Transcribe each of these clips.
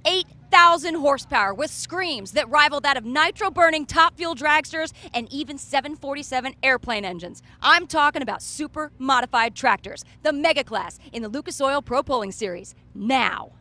8,000 horsepower with screams that rival that of nitro-burning top fuel dragsters and even 747 airplane engines. I'm talking about super modified tractors, the mega class in the Lucas Oil Pro Pulling Series. Now.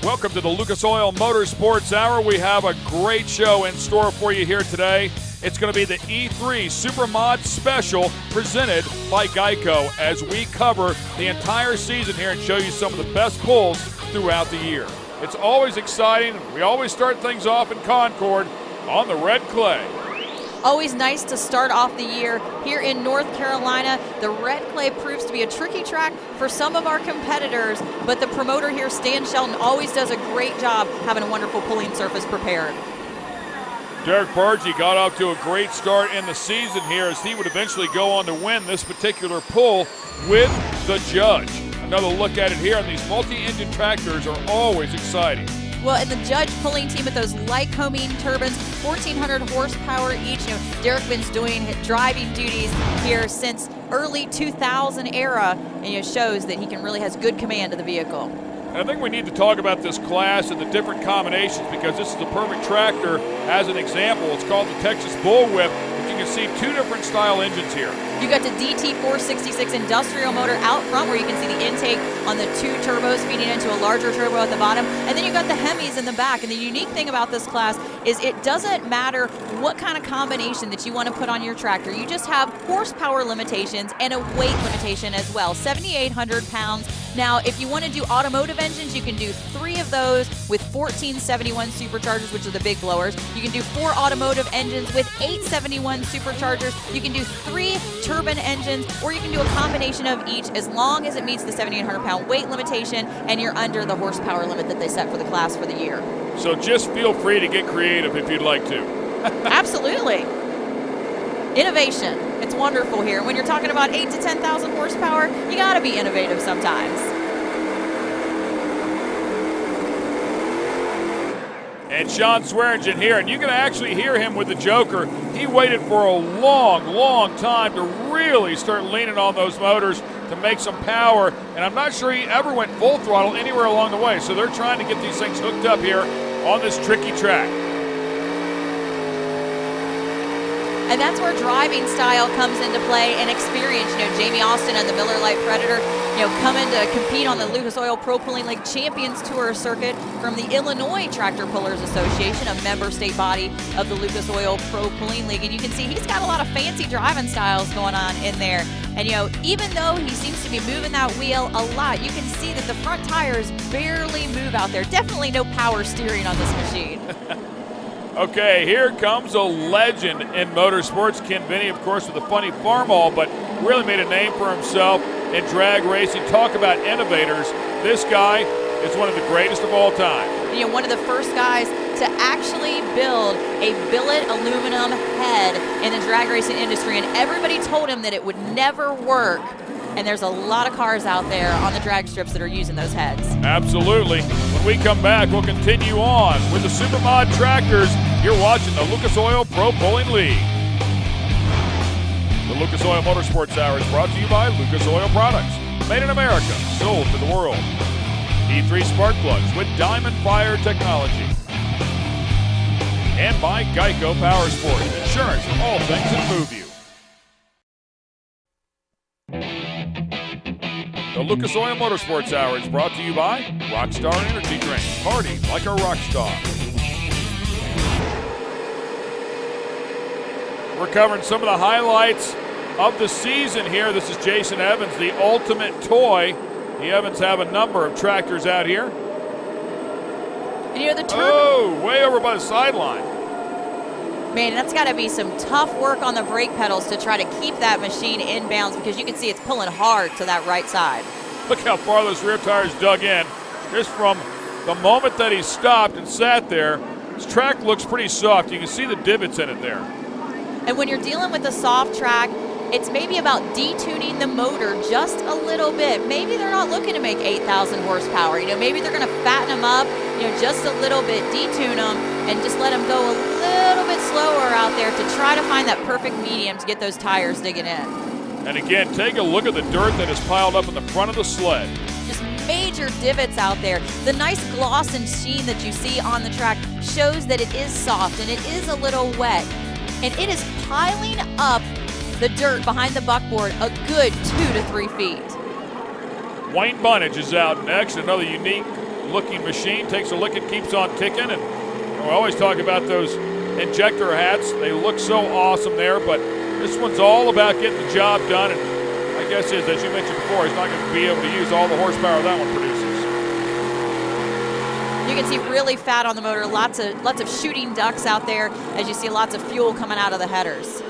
Welcome to the Lucas Oil Motorsports Hour. We have a great show in store for you here today. It's going to be the E3 Super Mod Special presented by Geico as we cover the entire season here and show you some of the best pulls throughout the year. It's always exciting. We always start things off in Concord on the red clay. Always nice to start off the year here in North Carolina. The red clay proves to be a tricky track for some of our competitors, but the promoter here, Stan Shelton, always does a great job having a wonderful pulling surface prepared. Derek Bargy got off to a great start in the season here as he would eventually go on to win this particular pull with the Judge. Another look at it here, and these multi-engine tractors are always exciting. Well, and the Judge pulling team with those Lycoming turbines, 1,400 horsepower each. You know, Derek's been doing driving duties here since early 2000 era, and shows that he really has good command of the vehicle. And I think we need to talk about this class and the different combinations because this is the perfect tractor as an example. It's called the Texas Bullwhip. You can see two different style engines here. You got the DT466 industrial motor out front where you can see the intake on the two turbos feeding into a larger turbo at the bottom. And then you got the Hemis in the back. And the unique thing about this class is it doesn't matter what kind of combination that you want to put on your tractor. You just have horsepower limitations and a weight limitation as well, 7,800 pounds. Now, if you want to do automotive engines, you can do 3 of those with 1471 superchargers, which are the big blowers. You can do 4 automotive engines with 871 superchargers. You can do 3 turbine engines, or you can do a combination of each as long as it meets the 7,800 pound weight limitation and you're under the horsepower limit that they set for the class for the year. So just feel free to get creative if you'd like to. Absolutely. Innovation. It's wonderful here. When you're talking about 8,000 to 10,000 horsepower, you got to be innovative sometimes. And Sean Swearingen here, and you can actually hear him with the Joker. He waited for a long, long time to really start leaning on those motors to make some power, and I'm not sure he ever went full throttle anywhere along the way, so they're trying to get these things hooked up here on this tricky track. And that's where driving style comes into play and experience. Jamie Austin and the Miller Lite Predator, coming to compete on the Lucas Oil Pro Pulling League Champions Tour circuit from the Illinois Tractor Pullers Association, a member state body of the Lucas Oil Pro Pulling League. And you can see he's got a lot of fancy driving styles going on in there. And, even though he seems to be moving that wheel a lot, you can see that the front tires barely move out there. Definitely no power steering on this machine. Okay, here comes a legend in motorsports. Ken Vinny, of course, with the funny farmall, but really made a name for himself in drag racing. Talk about innovators. This guy is one of the greatest of all time. One of the first guys to actually build a billet aluminum head in the drag racing industry, and everybody told him that it would never work. And there's a lot of cars out there on the drag strips that are using those heads. Absolutely. When we come back, we'll continue on with the Supermod tractors. You're watching the Lucas Oil Pro Pulling League. The Lucas Oil Motorsports Hour is brought to you by Lucas Oil Products. Made in America, sold to the world. E3 spark plugs with Diamond Fire technology. And by Geico Power Sports. Insurance for all things that move you. The Lucas Oil Motorsports Hour is brought to you by Rockstar Energy Drink. Party like a rock star. We're covering some of the highlights of the season here. This is Jason Evans, the ultimate toy. The Evans have a number of tractors out here. And the turbine. Oh, way over by the sideline. Man, that's got to be some tough work on the brake pedals to try to keep that machine in bounds, because you can see it's pulling hard to that right side. Look how far those rear tires dug in, just from the moment that he stopped and sat there, his track looks pretty soft. You can see the divots in it there. And when you're dealing with a soft track, it's maybe about detuning the motor just a little bit. Maybe they're not looking to make 8,000 horsepower. Maybe they're going to fatten them up, just a little bit, detune them, and just let them go a little bit slower out there to try to find that perfect medium to get those tires digging in. And again, take a look at the dirt that is piled up in the front of the sled. Just major divots out there. The nice gloss and sheen that you see on the track shows that it is soft and it is a little wet. And it is piling up the dirt behind the buckboard a good 2 to 3 feet. Wayne Bunnage is out next. Another unique looking machine. Takes a look and keeps on ticking. And we always talk about those injector hats. They look so awesome there, but this one's all about getting the job done. And my guess is, as you mentioned before, he's not going to be able to use all the horsepower that one produces. You can see really fat on the motor, lots of shooting ducts out there as you see lots of fuel coming out of the headers.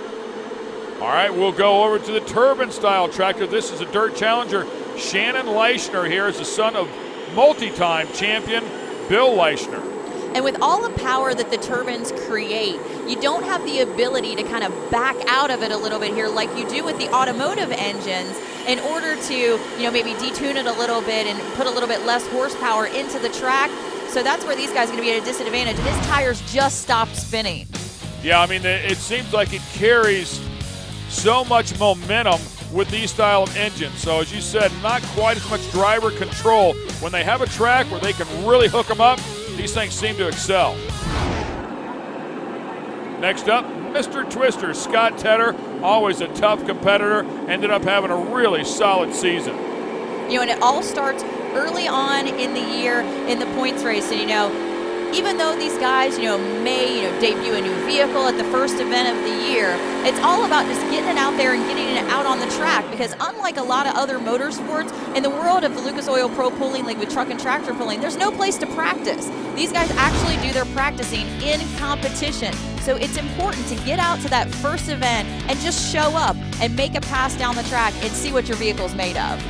All right, we'll go over to the turbine-style tractor. This is a dirt challenger. Shannon Leischner here is the son of multi-time champion Bill Leischner. And with all the power that the turbines create, you don't have the ability to kind of back out of it a little bit here like you do with the automotive engines in order to, maybe detune it a little bit and put a little bit less horsepower into the track. So that's where these guys are going to be at a disadvantage. His tires just stopped spinning. Yeah, it seems like it carries so much momentum with these style of engines. So as you said, not quite as much driver control. When they have a track where they can really hook them up, these things seem to excel. Next up, Mr. Twister, Scott Tedder, always a tough competitor, ended up having a really solid season. And it all starts early on in the year in the points race. And, even though these guys, may, debut a new vehicle at the first event of the year, it's all about just getting it out there and getting it out on the track, because unlike a lot of other motorsports, in the world of the Lucas Oil Pro Pulling League with truck and tractor pulling, there's no place to practice. These guys actually do their practicing in competition. So it's important to get out to that first event and just show up and make a pass down the track and see what your vehicle's made of.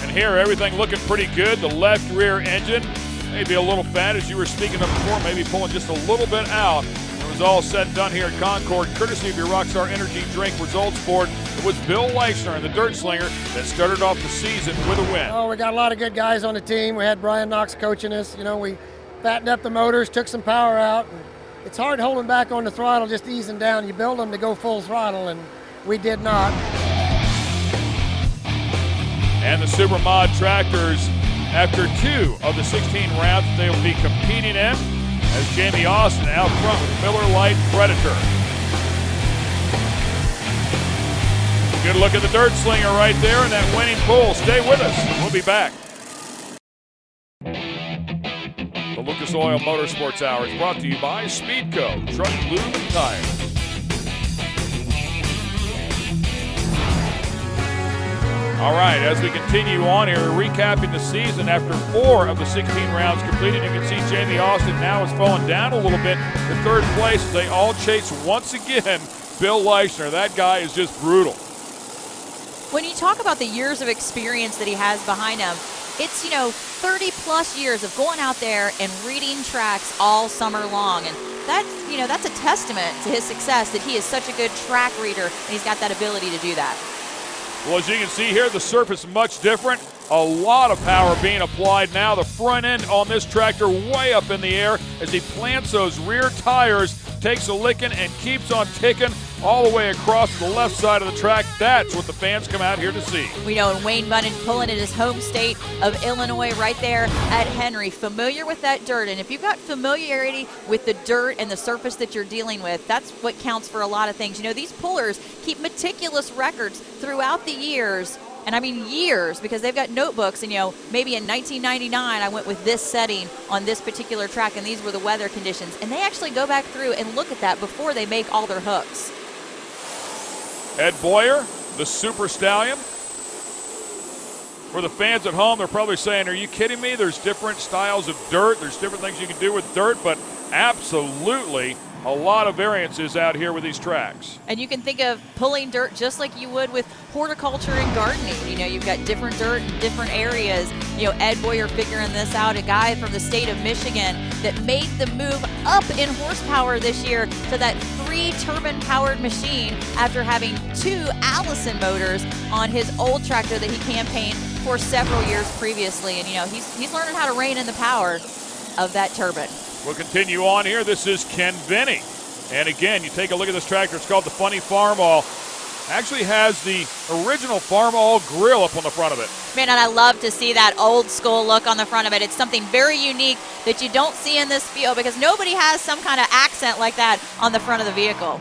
And here, everything looking pretty good. The left rear engine, maybe a little fat, as you were speaking of before, maybe pulling just a little bit out. It was all said and done here at Concord, courtesy of your Rockstar Energy Drink Results Board. It was Bill Leischner and the Dirt Slinger that started off the season with a win. Oh, we got a lot of good guys on the team. We had Brian Knox coaching us. We fattened up the motors, took some power out. And it's hard holding back on the throttle, just easing down. You build them to go full throttle, and we did not. And the Supermod tractors, after 2 of the 16 rounds they will be competing in, as Jamie Austin out front with Miller Lite Predator. Good look at the Dirt Slinger right there and that winning pull. Stay with us. We'll be back. The Lucas Oil Motorsports Hour is brought to you by Speedco, Truck, Lube, and Tire. All right, as we continue on here, recapping the season after 4 of the 16 rounds completed. You can see Jamie Austin now has fallen down a little bit to 3rd place as they all chase once again Bill Leischner. That guy is just brutal. When you talk about the years of experience that he has behind him, it's, 30 plus years of going out there and reading tracks all summer long. And that's a testament to his success, that he is such a good track reader and he's got that ability to do that. Well, as you can see here, the surface is much different. A lot of power being applied now. The front end on this tractor way up in the air as he plants those rear tires, takes a licking and keeps on ticking all the way across the left side of the track. That's what the fans come out here to see. We know Wayne Bunnage pulling in his home state of Illinois right there at Henry, familiar with that dirt. And if you've got familiarity with the dirt and the surface that you're dealing with, that's what counts for a lot of things. These pullers keep meticulous records throughout the years. And I mean years, because they've got notebooks, and maybe in 1999 I went with this setting on this particular track and these were the weather conditions. And they actually go back through and look at that before they make all their hooks. Ed Boyer, the Super Stallion. For the fans at home, they're probably saying, are you kidding me? There's different styles of dirt. There's different things you can do with dirt, but absolutely a lot of variances out here with these tracks. And you can think of pulling dirt just like you would with horticulture and gardening. You've got different dirt in different areas. Ed Boyer figuring this out, a guy from the state of Michigan that made the move up in horsepower this year to that 3 turbine-powered machine after having 2 Allison motors on his old tractor that he campaigned for several years previously. And, he's learning how to rein in the power of that turbine. We'll continue on here. This is Ken Vinny. And again, you take a look at this tractor. It's called the Funny Farmall. Actually has the original Farmall grill up on the front of it. Man, and I love to see that old school look on the front of it. It's something very unique that you don't see in this field because nobody has some kind of accent like that on the front of the vehicle.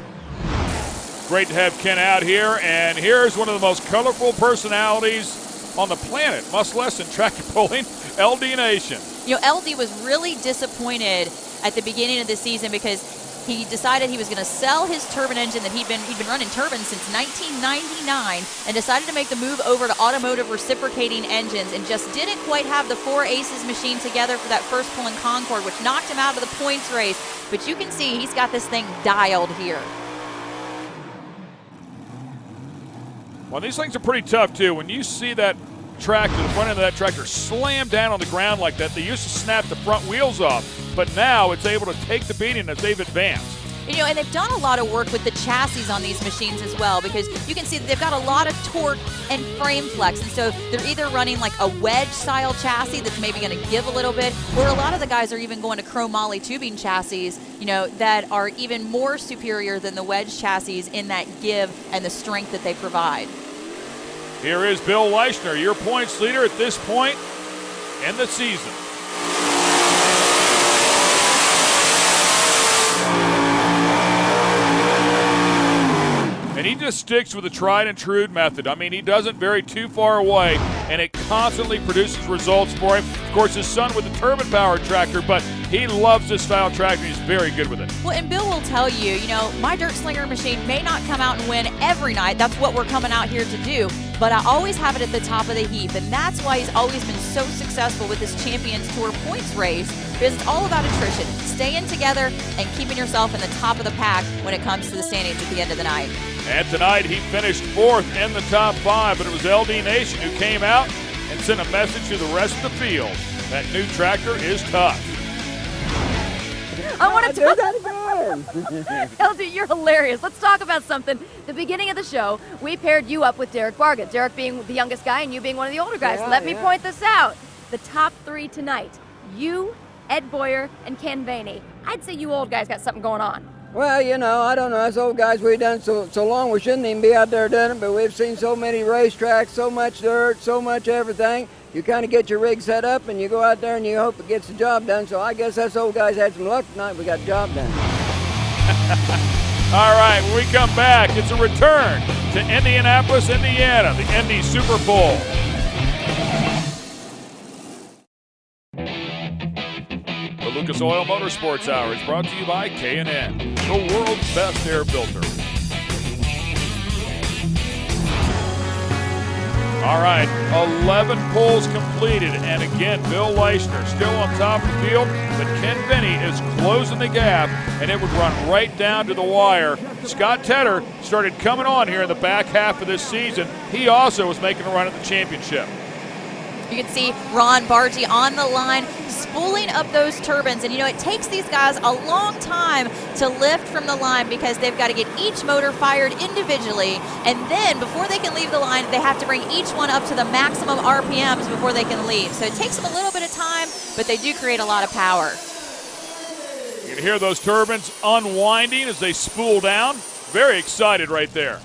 Great to have Ken out here. And here's one of the most colorful personalities on the planet, much less in tractor pulling, LD Nation. LD was really disappointed at the beginning of the season because he decided he was going to sell his turbine engine that he'd been running turbines since 1999 and decided to make the move over to automotive reciprocating engines and just didn't quite have the 4 Aces machine together for that first pull in Concord, which knocked him out of the points race. But you can see he's got this thing dialed here. Well, these things are pretty tough, too. When you see that tractor, the front end of that tractor slam down on the ground like that, they used to snap the front wheels off, but now it's able to take the beating as they've advanced. And they've done a lot of work with the chassis on these machines as well, because you can see that they've got a lot of torque and frame flex. And so they're either running like a wedge style chassis that's maybe going to give a little bit, or a lot of the guys are even going to chromoly tubing chassis, that are even more superior than the wedge chassis in that give and the strength that they provide. Here is Bill Leischner, your points leader at this point in the season. And he just sticks with the tried and true method. I mean, he doesn't vary too far away, and it constantly produces results for him. Of course, his son with the turbine-powered tractor, but he loves this style tractor. He's very good with it. Well, and Bill will tell you, my Dirt Slinger machine may not come out and win every night. That's what we're coming out here to do. But I always have it at the top of the heap, and that's why he's always been so successful with this Champions Tour points race, because it's all about attrition, staying together and keeping yourself in the top of the pack when it comes to the standings at the end of the night. And tonight he finished 4th in the top 5, but it was LD Nation who came out and sent a message to the rest of the field. That new tractor is tough. I want to talk. LD, you're hilarious. Let's talk about something. The beginning of the show, we paired you up with Derek Varga. Derek being the youngest guy and you being one of the older guys. Let me point this out. The top 3 tonight, you, Ed Boyer, and Ken Vaney. I'd say you old guys got something going on. Well, I don't know. Us old guys, we've done so long, we shouldn't even be out there doing it, but we've seen so many racetracks, so much dirt, so much everything. You kind of get your rig set up and you go out there and you hope it gets the job done. So I guess us old guys had some luck tonight. We got the job done. All right, when we come back, it's a return to Indianapolis, Indiana, the Indy Super Bowl. The Lucas Oil Motorsports Hour is brought to you by K&N, the world's best air filter. All right, 11 pulls completed, and again, Bill Leischner still on top of the field, but Ken Vinny is closing the gap, and it would run right down to the wire. Scott Tedder started coming on here in the back half of this season. He also was making a run at the championship. You can see Ron Barty on the line, spooling up those turbines. And, it takes these guys a long time to lift from the line because they've got to get each motor fired individually. And then, before they can leave the line, they have to bring each one up to the maximum RPMs before they can leave. So it takes them a little bit of time, but they do create a lot of power. You can hear those turbines unwinding as they spool down. Very excited right there.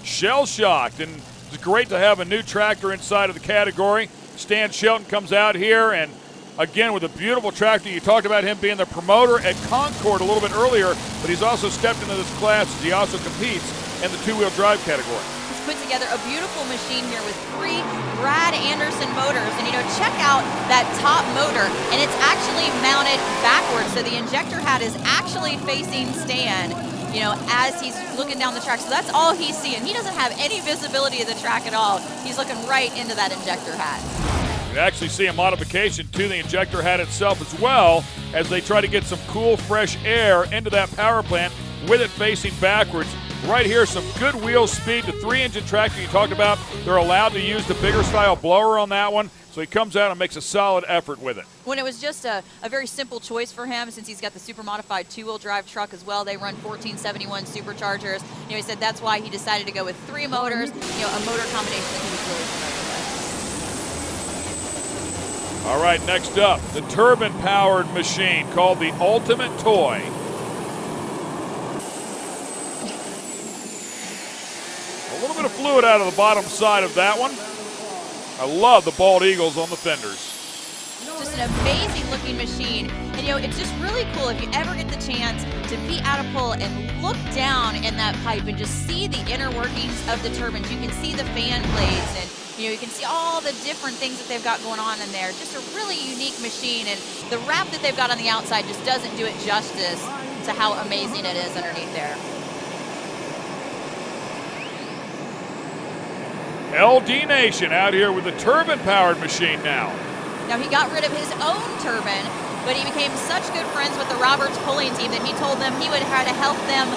Shell-shocked, and it's great to have a new tractor inside of the category. Stan Shelton comes out here, and again with a beautiful tractor. You talked about him being the promoter at Concord a little bit earlier, but he's also stepped into this class as he also competes in the two-wheel drive category. He's put together a beautiful machine here with 3 Brad Anderson motors. And, check out that top motor, and it's actually mounted backwards. So the injector hat is actually facing Stan, as he's looking down the track. So that's all he's seeing. He doesn't have any visibility of the track at all. He's looking right into that injector hat. You can actually see a modification to the injector hat itself as well as they try to get some cool, fresh air into that power plant with it facing backwards. Right here, some good wheel speed. The 3-engine tractor you talked about, they're allowed to use the bigger style blower on that one. So he comes out and makes a solid effort with it. When it was just a very simple choice for him, since he's got the super modified two-wheel drive truck as well. They run 1471 superchargers. He said that's why he decided to go with 3 motors, a motor combination that he was really familiar with. All right, next up, the turbine-powered machine called the Ultimate Toy. A little bit of fluid out of the bottom side of that one. I love the bald eagles on the fenders. Just an amazing looking machine. And it's just really cool if you ever get the chance to be at a pull and look down in that pipe and just see the inner workings of the turbines. You can see the fan blades, and you can see all the different things that they've got going on in there. Just a really unique machine, and the wrap that they've got on the outside just doesn't do it justice to how amazing it is underneath there. LD Nation out here with the turbine-powered machine now. Now, he got rid of his own turbine, but he became such good friends with the Roberts pulling team that he told them he would have to help them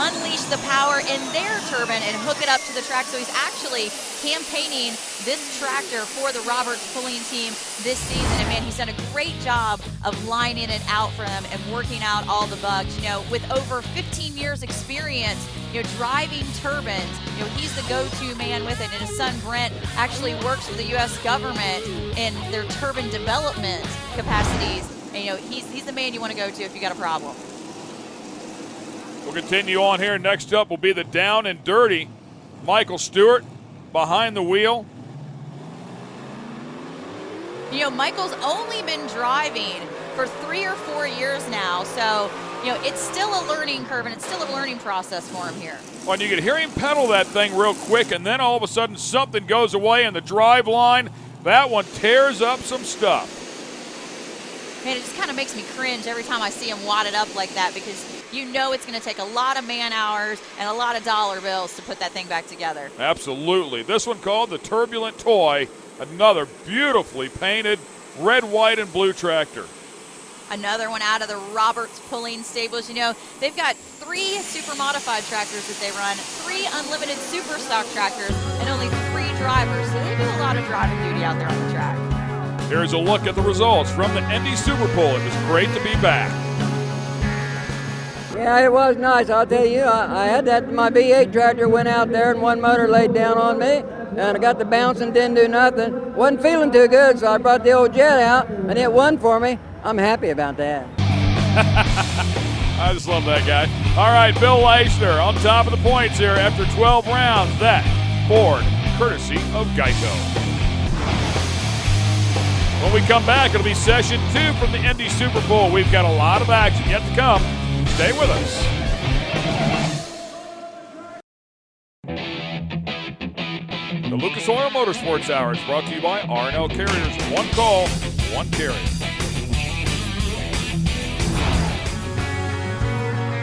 unleash the power in their turbine and hook it up to the track. So he's actually campaigning this tractor for the Roberts pulling team this season. And man, he's done a great job of lining it out for them and working out all the bugs. With over 15 years experience, driving turbines, he's the go-to man with it. And his son Brent actually works for the U.S. government in their turbine development capacities. And he's the man you want to go to if you got a problem. We'll continue on here. Next up will be the down and dirty Michael Stewart behind the wheel. Michael's only been driving for 3 or 4 years now, so it's still a learning curve and it's still a learning process for him here. Well, and you can hear him pedal that thing real quick, and then all of a sudden something goes away in the drive line. That one tears up some stuff. Man, it just kind of makes me cringe every time I see him wadded up like that, because it's going to take a lot of man hours and a lot of dollar bills to put that thing back together. Absolutely. This one called the Turbulent Toy, another beautifully painted red, white, and blue tractor. Another one out of the Roberts pulling stables. They've got 3 super modified tractors that they run, 3 unlimited super stock tractors, and only 3 drivers. So they do a lot of driving duty out there on the track. Here's a look at the results from the Indy Super Bowl. It was great to be back. Yeah, it was nice. I'll tell you, I had my V8 tractor went out there and one motor laid down on me, and I got the bounce and didn't do nothing. Wasn't feeling too good, so I brought the old jet out, and it won for me. I'm happy about that. I just love that guy. All right, Bill Leishner on top of the points here after 12 rounds. That Ford, courtesy of Geico. When we come back, it'll be session 2 from the Indy Super Bowl. We've got a lot of action yet to come. Stay with us. The Lucas Oil Motorsports Hour is brought to you by R&L Carriers. One call, one carrier.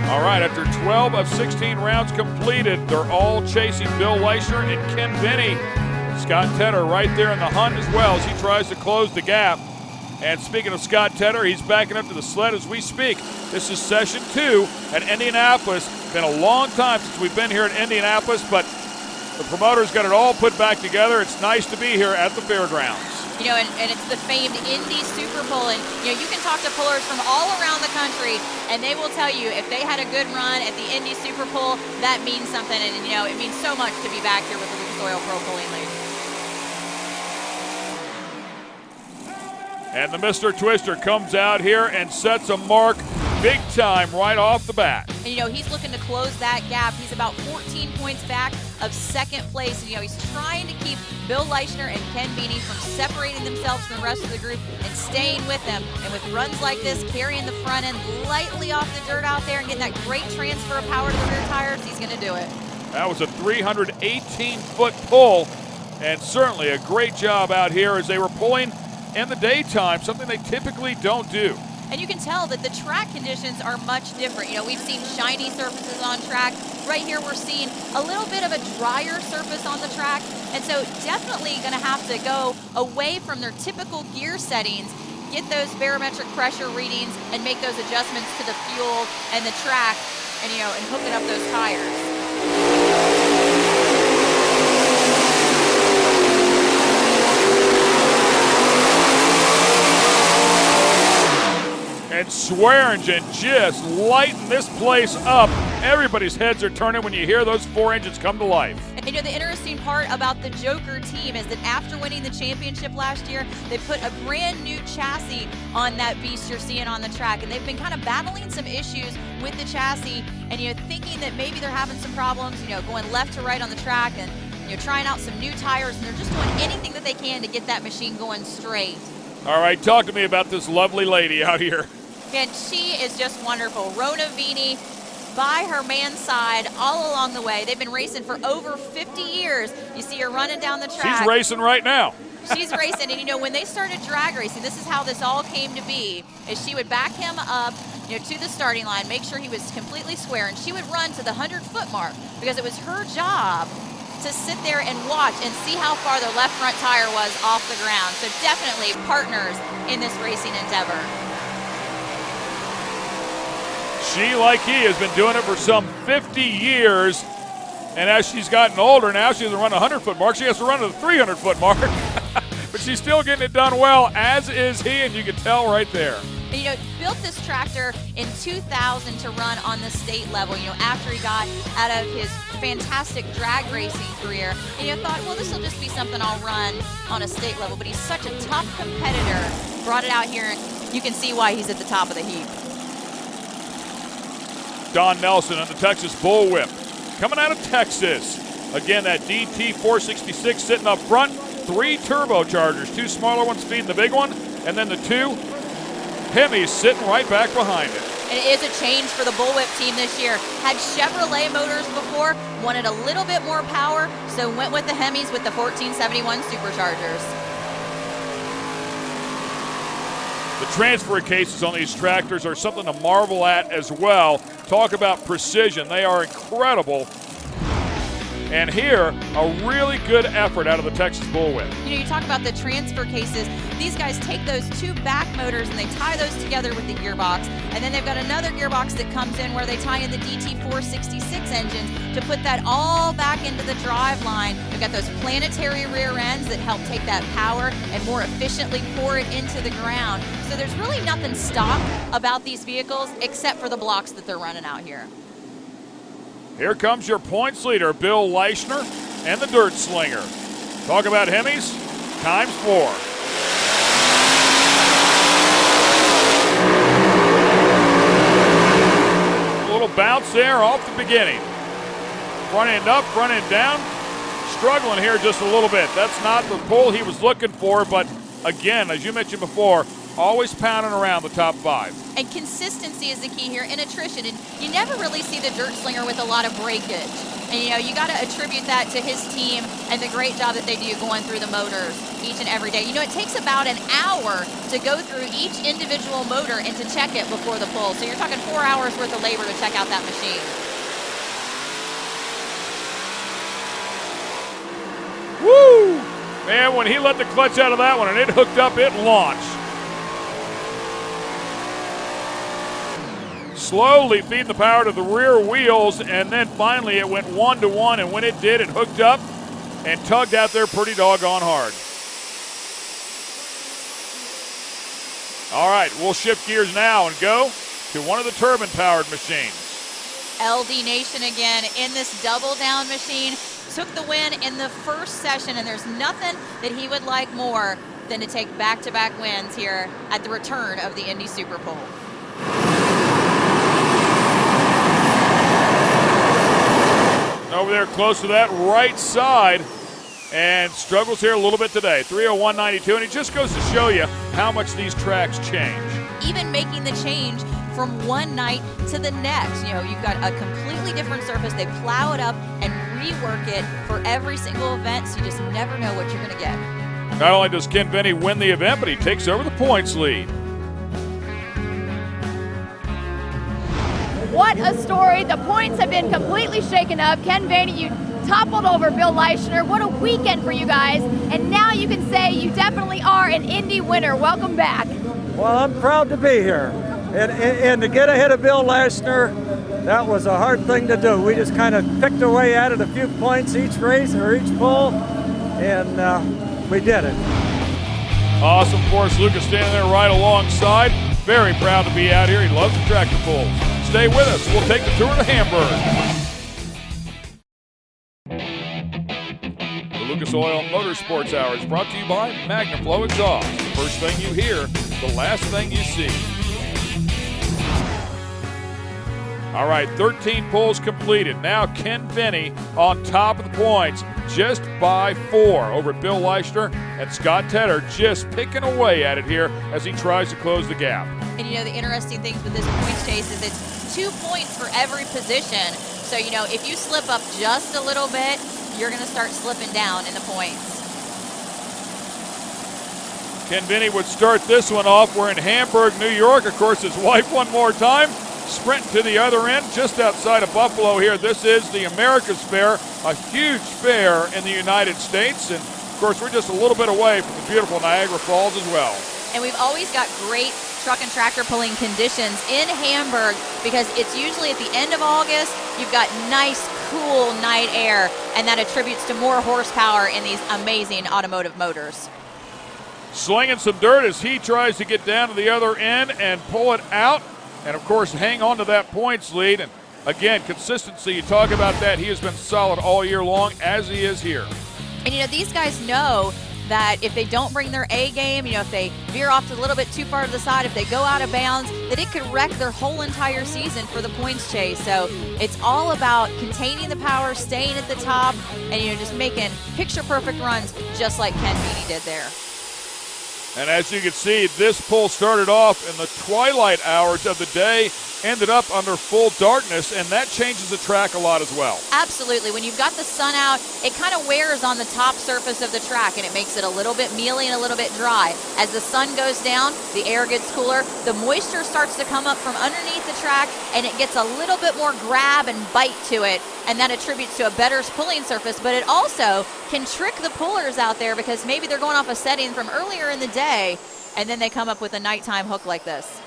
All right, after 12 of 16 rounds completed, they're all chasing Bill Leishner and Ken Benny. Scott Tedder right there in the hunt as well as he tries to close the gap. And speaking of Scott Tedder, he's backing up to the sled as we speak. This is session 2 at Indianapolis. Been a long time since we've been here at Indianapolis, but the promoters got it all put back together. It's nice to be here at the fairgrounds. And it's the famed Indy Super Bowl. And, you can talk to pullers from all around the country, and they will tell you if they had a good run at the Indy Super Bowl, that means something. And, it means so much to be back here with the Lucas Oil Pro Pulling League. And the Mr. Twister comes out here and sets a mark big time right off the bat. And, he's looking to close that gap. He's about 14 points back of second place. And, he's trying to keep Bill Leishner and Ken Benny from separating themselves from the rest of the group and staying with them. And with runs like this, carrying the front end lightly off the dirt out there and getting that great transfer of power to the rear tires, he's going to do it. That was a 318-foot pull, and certainly a great job out here as they were pulling in the daytime, something they typically don't do. And you can tell that the track conditions are much different. We've seen shiny surfaces on track. Right here we're seeing a little bit of a drier surface on the track. And so definitely going to have to go away from their typical gear settings, get those barometric pressure readings, and make those adjustments to the fuel and the track, and and hooking up those tires. and Swearingen just lighting this place up. Everybody's heads are turning when you hear those 4 engines come to life. And you know, the interesting part about the Joker team is that after winning the championship last year, they put a brand new chassis on that beast you're seeing on the track. And they've been kind of battling some issues with the chassis and, you know, thinking that maybe they're having some problems, you know, going left to right on the track and, you know, trying out some new tires. And they're just doing anything that they can to get that machine going straight. All right, talk to me about this lovely lady out here. And she is just wonderful. Rona Vini by her man's side all along the way. They've been racing for over 50 years. You see her running down the track. She's racing right now. She's racing, and you know, when they started drag racing, this is how this all came to be, is she would back him up, you know, to the starting line, make sure he was completely square, and she would run to the 100-foot mark because it was her job to sit there and watch and see how far the left front tire was off the ground. So definitely partners in this racing endeavor. She, like he, has been doing it for some 50 years. And as she's gotten older now, she doesn't run a 100-foot mark. She has to run to the 300-foot mark. But she's still getting it done well, as is he, and you can tell right there. And, you know, built this tractor in 2000 to run on the state level, you know, after he got out of his fantastic drag racing career. And you know, thought, well, this will just be something I'll run on a state level. But he's such a tough competitor. Brought it out here, and you can see why he's at the top of the heap. Don Nelson on the Texas Bullwhip. Coming out of Texas. Again, that DT 466 sitting up front. 3 turbochargers, 2 smaller ones feeding the big one, and then the 2 Hemis sitting right back behind it. And it is a change for the Bullwhip team this year. Had Chevrolet motors before, wanted a little bit more power, so went with the Hemis with the 1471 superchargers. The transfer cases on these tractors are something to marvel at as well. Talk about precision. They are incredible. And here, a really good effort out of the Texas Bullwhip. You know, you talk about the transfer cases. These guys take those 2 back motors and they tie those together with the gearbox. And then they've got another gearbox that comes in where they tie in the DT 466 engines to put that all back into the drive line. They've got those planetary rear ends that help take that power and more efficiently pour it into the ground. So there's really nothing stock about these vehicles except for the blocks that they're running out here. Here comes your points leader, Bill Leischner, and the Dirt Slinger. Talk about Hemis, times 4. A little bounce there off the beginning. Front end up, front end down. Struggling here just a little bit. That's not the pull he was looking for, but again, as you mentioned before, always pounding around the top 5. And consistency is the key here, and attrition. And you never really see the Dirt Slinger with a lot of breakage. And, you know, you got to attribute that to his team and the great job that they do going through the motors each and every day. You know, it takes about an hour to go through each individual motor and to check it before the pull. So you're talking 4 hours worth of labor to check out that machine. Woo! Man, when he let the clutch out of that one and it hooked up, it launched. Slowly feeding the power to the rear wheels, and then finally it went 1-to-1, and when it did, it hooked up and tugged out there pretty doggone hard. All right, we'll shift gears now and go to one of the turbine-powered machines. LD Nation again in this double-down machine. Took the win in the first session, and there's nothing that he would like more than to take back-to-back wins here at the return of the Indy Super Bowl. Over there close to that right side, and struggles here a little bit today. 301.92, and it just goes to show you how much these tracks change. Even making the change from one night to the next. You know, you've got a completely different surface. They plow it up and rework it for every single event, so you just never know what you're going to get. Not only does Ken Veney win the event, but he takes over the points lead. What a story. The points have been completely shaken up. Ken Veney, you toppled over Bill Leischner. What a weekend for you guys. And now you can say you definitely are an Indy winner. Welcome back. Well, I'm proud to be here. And to get ahead of Bill Leischner, that was a hard thing to do. We just kind of picked away at it a few points each race or each pull, and we did it. Awesome. Of course, Lucas standing there right alongside. very proud to be out here. He loves the tractor pulls. Stay with us. We'll take the tour to Hamburg. The Lucas Oil Motorsports Hour is brought to you by MagnaFlow Exhaust. The first thing you hear, the last thing you see. All right, 13 pulls completed. Now Ken Finney on top of the points, just by 4 over Bill Leischner, and Scott Tedder just picking away at it here as he tries to close the gap. And the interesting things with this points chase is it's 2 points for every position. So, if you slip up just a little bit, you're going to start slipping down in the points. Ken Finney would start this one off. We're in Hamburg, New York. Of course, his wife one more time. Sprinting to the other end, just outside of Buffalo here. This is the America's Fair, a huge fair in the United States. And, of course, we're just a little bit away from the beautiful Niagara Falls as well. And we've always got great truck and tractor pulling conditions in Hamburg because it's usually at the end of August. You've got nice, cool night air, and that attributes to more horsepower in these amazing automotive motors. Slinging some dirt as he tries to get down to the other end and pull it out. And, of course, hang on to that points lead. And, again, consistency, you talk about that. He has been solid all year long, as he is here. And, these guys know that if they don't bring their A game, if they veer off a little bit too far to the side, if they go out of bounds, that it could wreck their whole entire season for the points chase. So it's all about containing the power, staying at the top, and, just making picture-perfect runs just like Ken Finney did there. And as you can see, this pull started off in the twilight hours of the day, ended up under full darkness, and that changes the track a lot as well. Absolutely. When you've got the sun out, it kind of wears on the top surface of the track, and it makes it a little bit mealy and a little bit dry. As the sun goes down, the air gets cooler, the moisture starts to come up from underneath the track, and it gets a little bit more grab and bite to it, and that attributes to a better pulling surface, but it also can trick the pullers out there because maybe they're going off a setting from earlier in the day, and then they come up with a nighttime hook like this.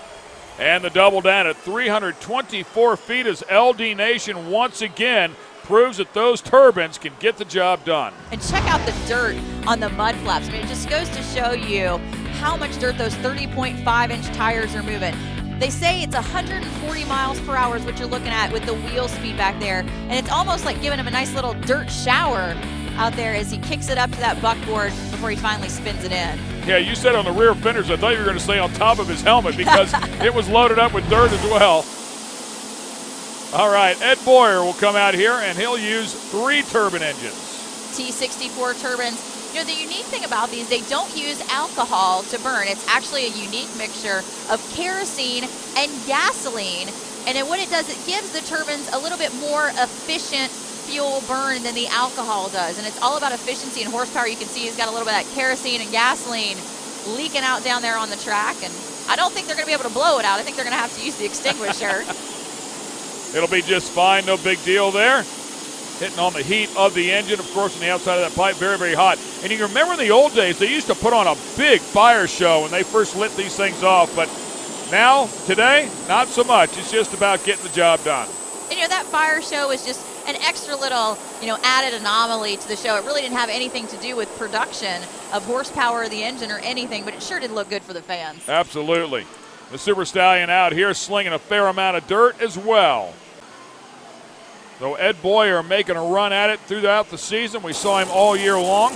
And the double down at 324 feet as LD Nation once again proves that those turbines can get the job done. And check out the dirt on the mud flaps. It just goes to show you how much dirt those 30.5-inch tires are moving. They say it's 140 miles per hour is what you're looking at with the wheel speed back there. And it's almost like giving him a nice little dirt shower out there as he kicks it up to that buckboard before he finally spins it in. Yeah, you said on the rear fenders. I thought you were going to say on top of his helmet because it was loaded up with dirt as well. All right, Ed Boyer will come out here, and he'll use 3 turbine engines. T64 turbines. The unique thing about these, they don't use alcohol to burn. It's actually a unique mixture of kerosene and gasoline. And what it does, it gives the turbines a little bit more efficient fuel burn than the alcohol does. And it's all about efficiency and horsepower. You can see he's got a little bit of that kerosene and gasoline leaking out down there on the track. And I don't think they're going to be able to blow it out. I think they're going to have to use the extinguisher. It'll be just fine. No big deal there. Hitting on the heat of the engine, of course, on the outside of that pipe, very, very hot. And you remember in the old days, they used to put on a big fire show when they first lit these things off. But now, today, not so much. It's just about getting the job done. And, that fire show was just an extra little, added anomaly to the show. It really didn't have anything to do with production of horsepower of the engine or anything, but it sure did look good for the fans. Absolutely. The Super Stallion out here slinging a fair amount of dirt as well. So Ed Boyer making a run at it throughout the season. We saw him all year long.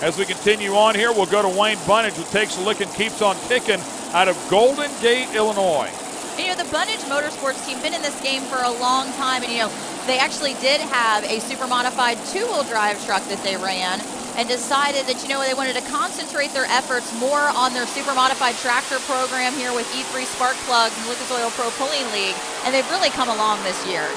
As we continue on here, we'll go to Wayne Bunnage, who takes a lick and keeps on kicking out of Golden Gate, Illinois. And, the Bunnage Motorsports team been in this game for a long time, and they actually did have a super modified 2-wheel drive truck that they ran and decided that they wanted to concentrate their efforts more on their super modified tractor program here with E3 Spark Plugs and Lucas Oil Pro Pulling League, and they've really come along this year.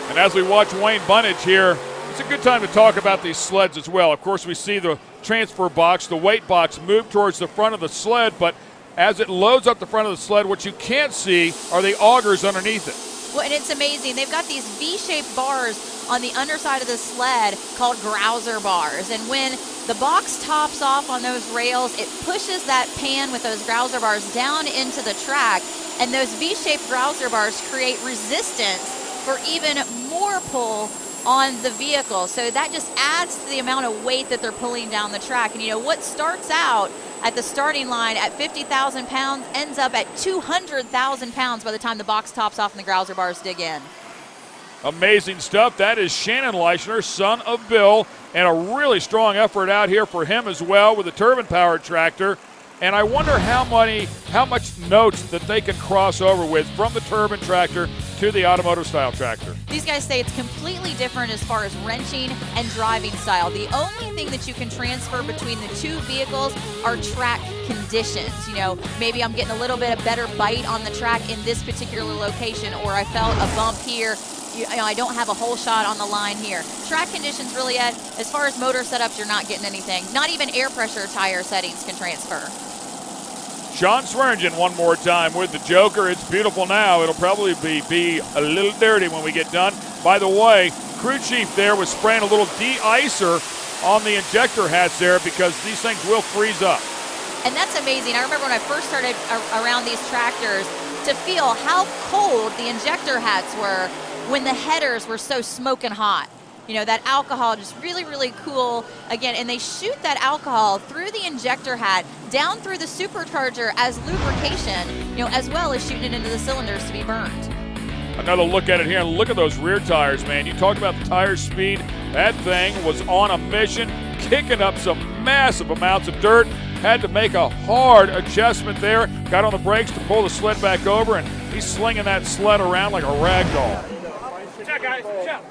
And as we watch Wayne Bunnage here, it's a good time to talk about these sleds as well. Of course, we see the transfer box, the weight box, move towards the front of the sled, but as it loads up the front of the sled, what you can't see are the augers underneath it. Well, and it's amazing. They've got these V-shaped bars on the underside of the sled called grouser bars. And when the box tops off on those rails, it pushes that pan with those grouser bars down into the track. And those V-shaped grouser bars create resistance for even more pull on the vehicle. So that just adds to the amount of weight that they're pulling down the track. And you know, what starts out at the starting line at 50,000 pounds ends up at 200,000 pounds by the time the box tops off and the Grouser bars dig in. Amazing stuff. That is Shannon Leichner, son of Bill, and a really strong effort out here for him as well with the turbine-powered tractor. And I wonder how much notes that they can cross over with from the turbine tractor to the automotive-style tractor. These guys say it's completely different as far as wrenching and driving style. The only thing that you can transfer between the two vehicles are track conditions. You know, maybe I'm getting a little bit of better bite on the track in this particular location, or I felt a bump here. You know, I don't have a whole shot on the line here. Track conditions really, Ed, as far as motor setups, you're not getting anything. Not even air pressure tire settings can transfer. Sean Swearingen one more time with the Joker. It's beautiful now. It'll probably be a little dirty when we get done. By the way, crew chief there was spraying a little de-icer on the injector hats there because these things will freeze up. And that's amazing. I remember when I first started around these tractors to feel how cold the injector hats were when the headers were so smoking hot. You know, that alcohol just really, really cool. Again, and they shoot that alcohol through the injector hat, down through the supercharger as lubrication, you know, as well as shooting it into the cylinders to be burned. Another look at it here, and look at those rear tires, man. You talk about the tire speed. That thing was on a mission, kicking up some massive amounts of dirt. Had to make a hard adjustment there. Got on the brakes to pull the sled back over, and he's slinging that sled around like a rag doll. Check, guys. Check.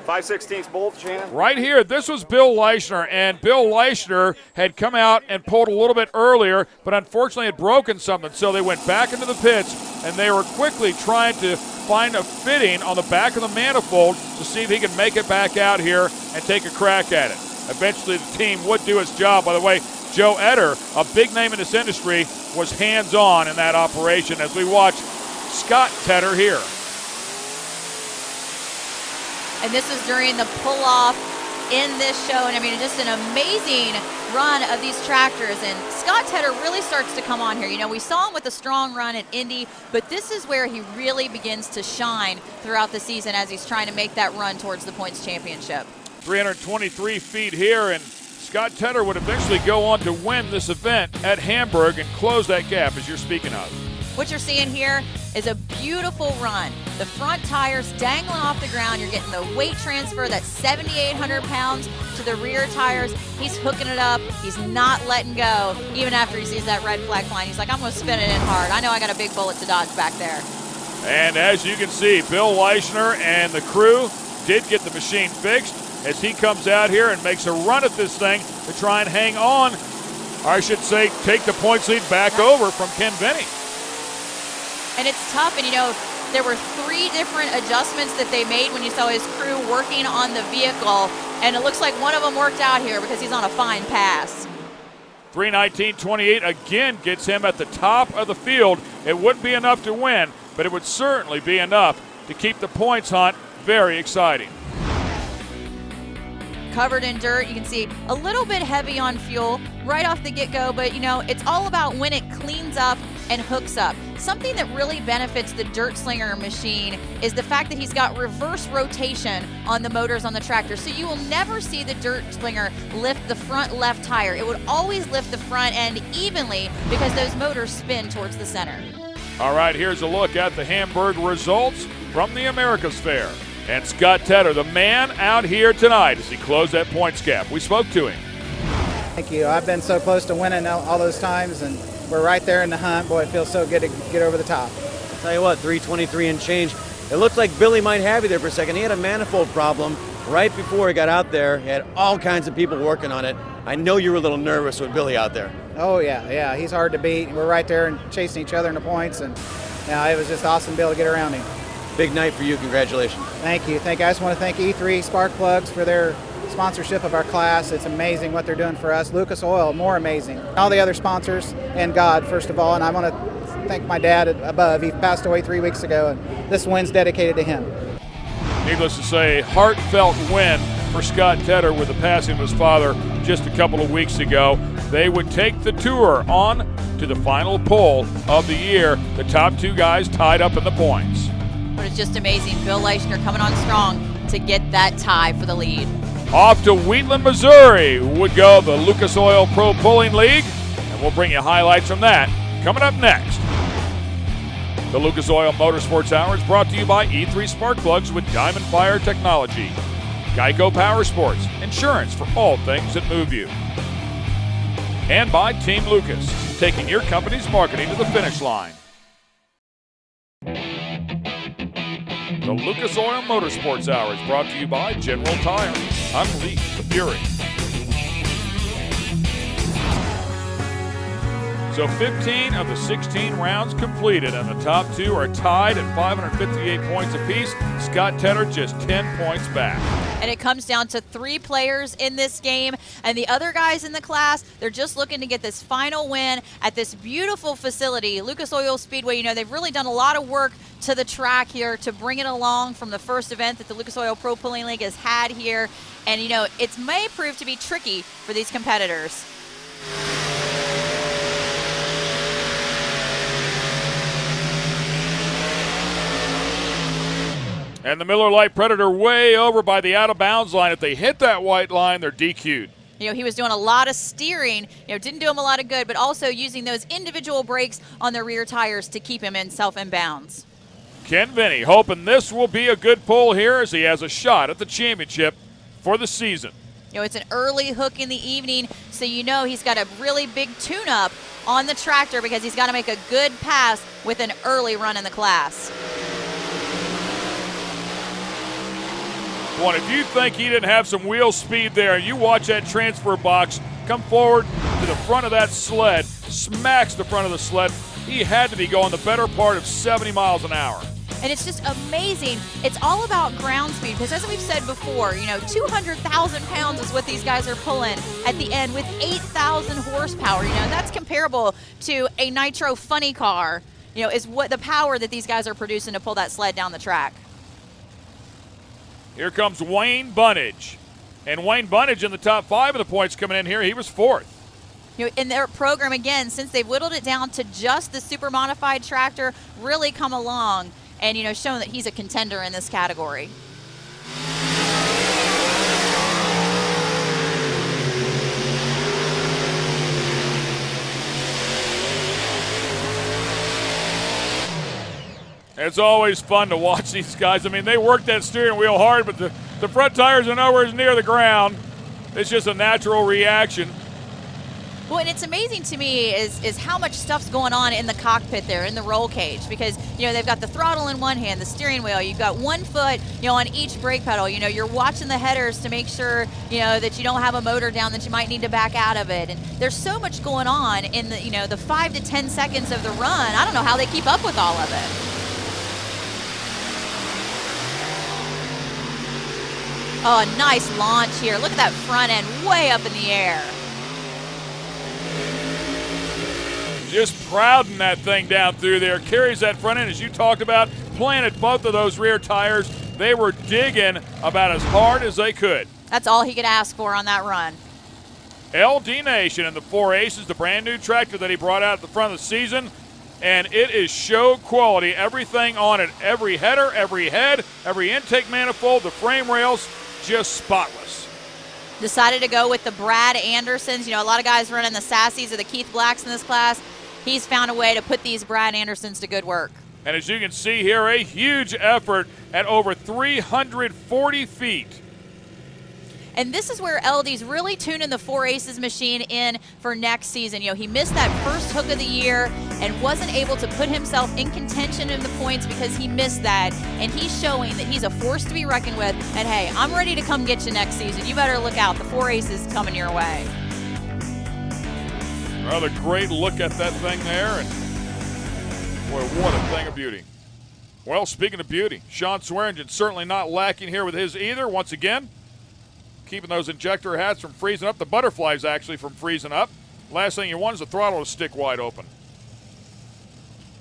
5/16 bolt, Shannon. Right here, this was Bill Leichner, and Bill Leichner had come out and pulled a little bit earlier, but unfortunately had broken something, so they went back into the pits, and they were quickly trying to find a fitting on the back of the manifold to see if he could make it back out here and take a crack at it. Eventually, the team would do its job. By the way, Joe Etter, a big name in this industry, was hands-on in that operation as we watch Scott Tedder here. And this is during the pull-off in this show. And I mean, just an amazing run of these tractors. And Scott Tedder really starts to come on here. You know, we saw him with a strong run at Indy, but this is where he really begins to shine throughout the season as he's trying to make that run towards the points championship. 323 feet here, and Scott Tedder would eventually go on to win this event at Hamburg and close that gap, as you're speaking of. What you're seeing here is a beautiful run. The front tires dangling off the ground. You're getting the weight transfer, that's 7,800 pounds to the rear tires. He's hooking it up. He's not letting go, even after he sees that red flag flying. He's like, I'm going to spin it in hard. I know I got a big bullet to dodge back there. And as you can see, Bill Leichner and the crew did get the machine fixed as he comes out here and makes a run at this thing to try and hang on, or I should say, take the points lead back over from Ken Benny. And it's tough, and you know, there were 3 different adjustments that they made when you saw his crew working on the vehicle, and it looks like one of them worked out here because he's on a fine pass. 3:19.28 again gets him at the top of the field. It wouldn't be enough to win, but it would certainly be enough to keep the points hunt very exciting. Covered in dirt, you can see a little bit heavy on fuel right off the get-go, but you know, it's all about when it cleans up and hooks up. Something that really benefits the Dirt Slinger machine is the fact that he's got reverse rotation on the motors on the tractor. So you will never see the Dirt Slinger lift the front left tire. It would always lift the front end evenly because those motors spin towards the center. All right, here's a look at the Hamburg results from the America's Fair. And Scott Tedder, the man out here tonight as he closed that points gap. We spoke to him. Thank you. I've been so close to winning all those times, and we're right there in the hunt. Boy, it feels so good to get over the top. I'll tell you what, 323 and change. It looked like Billy might have you there for a second. He had a manifold problem right before he got out there. He had all kinds of people working on it. I know you were a little nervous with Billy out there. Oh, yeah. He's hard to beat. We're right there and chasing each other in the points, and yeah, it was just awesome to be able to get around him. Big night for you. Congratulations. Thank you. I just want to thank E3 Spark Plugs for their sponsorship of our class. It's amazing what they're doing for us. Lucas Oil, more amazing. All the other sponsors, and God, first of all. And I want to thank my dad above. He passed away 3 weeks ago, and this win's dedicated to him. Needless to say, heartfelt win for Scott Tedder with the passing of his father just a couple of weeks ago. They would take the tour on to the final pole of the year. The top 2 guys tied up in the points. But it's just amazing. Bill Leichner coming on strong, to get that tie for the lead. Off to Wheatland, Missouri would go the Lucas Oil Pro Pulling League, and we'll bring you highlights from that coming up next. The Lucas Oil Motorsports Hour is brought to you by E3 Spark Plugs with Diamond Fire Technology, Geico Power Sports, insurance for all things that move you, and by Team Lucas, taking your company's marketing to the finish line. The Lucas Oil Motorsports Hour is brought to you by General Tire. Unleash the fury. So 15 of the 16 rounds completed, and the top two are tied at 558 points apiece. Scott Tedder just 10 points back. And it comes down to 3 players in this game, and the other guys in the class, they're just looking to get this final win at this beautiful facility, Lucas Oil Speedway. You know, they've really done a lot of work to the track here to bring it along from the first event that the Lucas Oil Pro Pulling League has had here. And, you know, it may prove to be tricky for these competitors. And the Miller Lite Predator way over by the out-of-bounds line. If they hit that white line, they're DQ'd. You know, he was doing a lot of steering, you know, didn't do him a lot of good, but also using those individual brakes on the rear tires to keep him in bounds. Ken Vinny hoping this will be a good pull here as he has a shot at the championship for the season. You know, it's an early hook in the evening, so you know he's got a really big tune-up on the tractor because he's got to make a good pass with an early run in the class. Well, if you think he didn't have some wheel speed there, you watch that transfer box come forward to the front of that sled, smacks the front of the sled. He had to be going the better part of 70 miles an hour. And it's just amazing. It's all about ground speed because, as we've said before, you know, 200,000 pounds is what these guys are pulling at the end with 8,000 horsepower. You know, that's comparable to a nitro funny car, you know, is what the power that these guys are producing to pull that sled down the track. Here comes Wayne Bunnage. And Wayne Bunnage in the top 5 of the points coming in here. He was 4th. You know, in their program, again, since they've whittled it down to just the super modified tractor, really come along and, you know, shown that he's a contender in this category. It's always fun to watch these guys. I mean, they work that steering wheel hard, but the front tires are nowhere near the ground. It's just a natural reaction. Well, and it's amazing to me is how much stuff's going on in the cockpit there, in the roll cage, because, you know, they've got the throttle in one hand, the steering wheel, you've got one foot, you know, on each brake pedal. You know, you're watching the headers to make sure, you know, that you don't have a motor down that you might need to back out of it. And there's so much going on in the, you know, the 5 to 10 seconds of the run. I don't know how they keep up with all of it. Oh, a nice launch here. Look at that front end way up in the air. Just prouding that thing down through there. Carries that front end, as you talked about, planted both of those rear tires. They were digging about as hard as they could. That's all he could ask for on that run. LD Nation and the 4 Aces, the brand new tractor that he brought out at the front of the season. And it is show quality. Everything on it, every header, every head, every intake manifold, the frame rails, just spotless. Decided to go with the Brad Andersons. You know, a lot of guys running the Sassies or the Keith Blacks in this class. He's found a way to put these Brad Andersons to good work. And as you can see here, a huge effort at over 340 feet. And this is where LD's really tuning the 4 Aces machine in for next season. You know, he missed that first hook of the year and wasn't able to put himself in contention in the points because he missed that. And he's showing that he's a force to be reckoned with. And hey, I'm ready to come get you next season. You better look out. The 4 Aces coming your way. Another great look at that thing there. And boy, what a thing of beauty. Well, speaking of beauty, Sean Swearingen certainly not lacking here with his either. Once again, keeping those injector hats from freezing up. The butterflies actually from freezing up. Last thing you want is the throttle to stick wide open.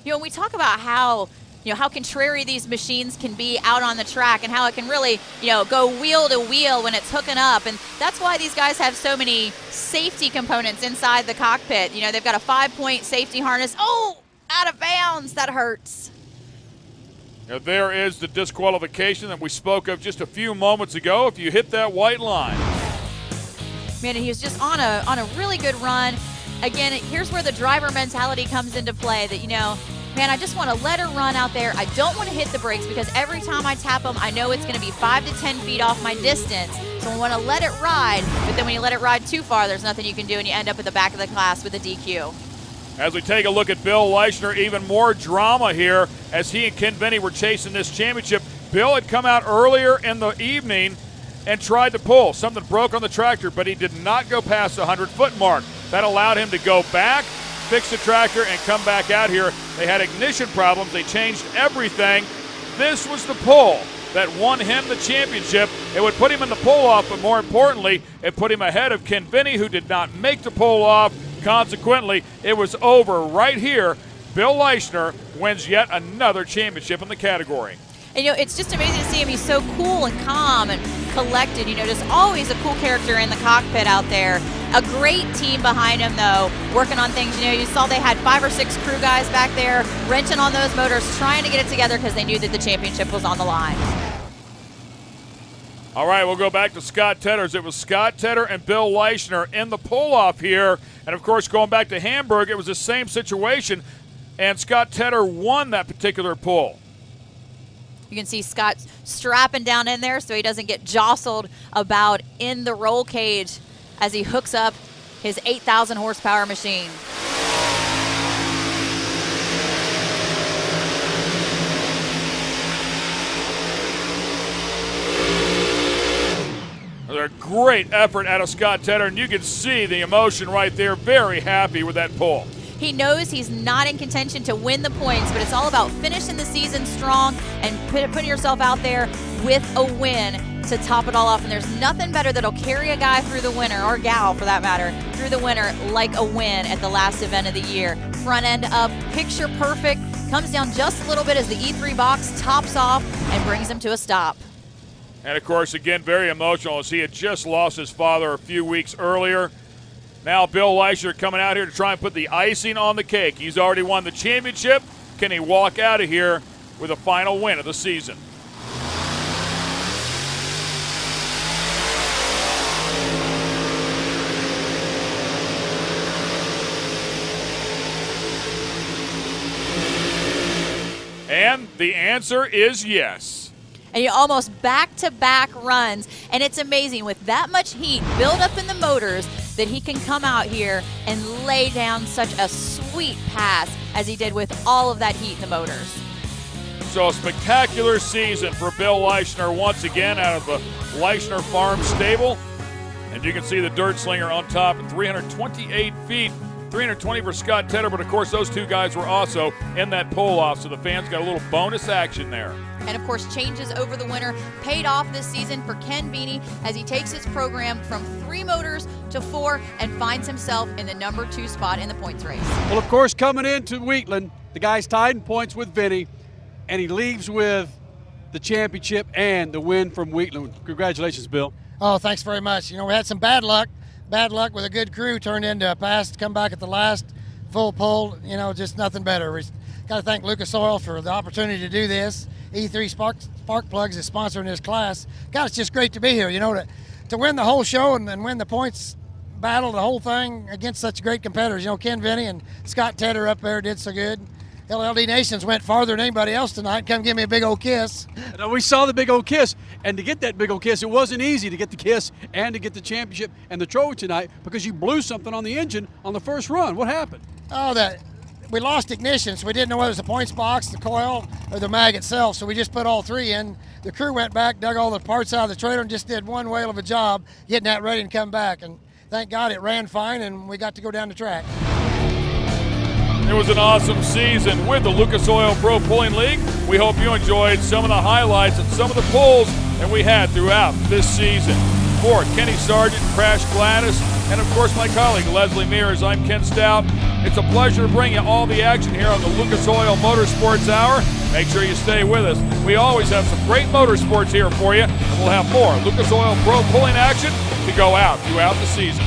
You know, when we talk about how, you know, how contrary these machines can be out on the track and how it can really, you know, go wheel to wheel when it's hooking up. And that's why these guys have so many safety components inside the cockpit. You know, they've got a 5-point safety harness. Oh, out of bounds. That hurts. Now there is the disqualification that we spoke of just a few moments ago. If you hit that white line. Man, he was just on a really good run. Again, here's where the driver mentality comes into play, that, you know, man, I just want to let her run out there. I don't want to hit the brakes because every time I tap them, I know it's going to be 5 to 10 feet off my distance. So I want to let it ride, but then when you let it ride too far, there's nothing you can do, and you end up at the back of the class with a DQ. As we take a look at Bill Leischner, even more drama here as he and Ken Vinny were chasing this championship. Bill had come out earlier in the evening and tried to pull. Something broke on the tractor, but he did not go past the 100-foot mark. That allowed him to go back, fix the tractor, and come back out here. They had ignition problems. They changed everything. This was the pull that won him the championship. It would put him in the pull-off, but more importantly, it put him ahead of Ken Vinny, who did not make the pull-off. Consequently, it was over right here. Bill Leischner wins yet another championship in the category. And, you know, it's just amazing to see him. He's so cool and calm and collected, you know, just always a cool character in the cockpit out there. A great team behind him, though, working on things. You know, you saw they had 5 or 6 crew guys back there wrenching on those motors, trying to get it together because they knew that the championship was on the line. All right, we'll go back to Scott Tedder's. It was Scott Tedder and Bill Leischner in the pull-off here. And, of course, going back to Hamburg, it was the same situation, and Scott Tedder won that particular pull. You can see Scott strapping down in there so he doesn't get jostled about in the roll cage as he hooks up his 8,000 horsepower machine. A great effort out of Scott Tedder, and you can see the emotion right there. Very happy with that pull. He knows he's not in contention to win the points, but it's all about finishing the season strong and putting yourself out there with a win to top it all off. And there's nothing better that'll carry a guy through the winter, or gal for that matter, through the winter like a win at the last event of the year. Front end up, picture perfect, comes down just a little bit as the E3 box tops off and brings him to a stop. And, of course, again, very emotional as he had just lost his father a few weeks earlier. Now Bill Leischner coming out here to try and put the icing on the cake. He's already won the championship. Can he walk out of here with a final win of the season? And the answer is yes. And you almost back-to-back runs, and it's amazing with that much heat built up in the motors that he can come out here and lay down such a sweet pass as he did with all of that heat in the motors. So a spectacular season for Bill Leischner once again out of the Leischner Farm Stable. And you can see the dirt slinger on top at 328 feet. 320 for Scott Tedder, but of course those two guys were also in that pull-off, so the fans got a little bonus action there. And of course changes over the winter paid off this season for Ken Vinny as he takes his program from 3 motors to 4 and finds himself in the number 2 spot in the points race. Well, of course, coming into Wheatland, the guy's tied in points with Vinny, and he leaves with the championship and the win from Wheatland. Congratulations, Bill. Oh, thanks very much. You know, we had some bad luck. Bad luck with a good crew turned into a pass to come back at the last full pull. You know, just nothing better. We got to thank Lucas Oil for the opportunity to do this. E3 Spark Plugs is sponsoring this class. God, it's just great to be here. You know, to win the whole show and win the points battle, the whole thing against such great competitors. You know, Ken Vinny and Scott Tedder up there did so good. LLD Nations went farther than anybody else tonight. Come give me a big old kiss. We saw the big old kiss, and to get that big old kiss, it wasn't easy to get the kiss and to get the championship and the trophy tonight because you blew something on the engine on the first run. What happened? Oh, we lost ignition, so we didn't know whether it was the points box, the coil, or the mag itself, so we just put all 3 in. The crew went back, dug all the parts out of the trailer, and just did one whale of a job getting that ready and come back. And thank God it ran fine, and we got to go down the track. It was an awesome season with the Lucas Oil Pro Pulling League. We hope you enjoyed some of the highlights and some of the pulls that we had throughout this season. For Kenny Sargent, Crash Gladys, and of course my colleague Leslie Mears, I'm Ken Stout. It's a pleasure to bring you all the action here on the Lucas Oil Motorsports Hour. Make sure you stay with us. We always have some great motorsports here for you, and we'll have more Lucas Oil Pro Pulling action to go out throughout the season.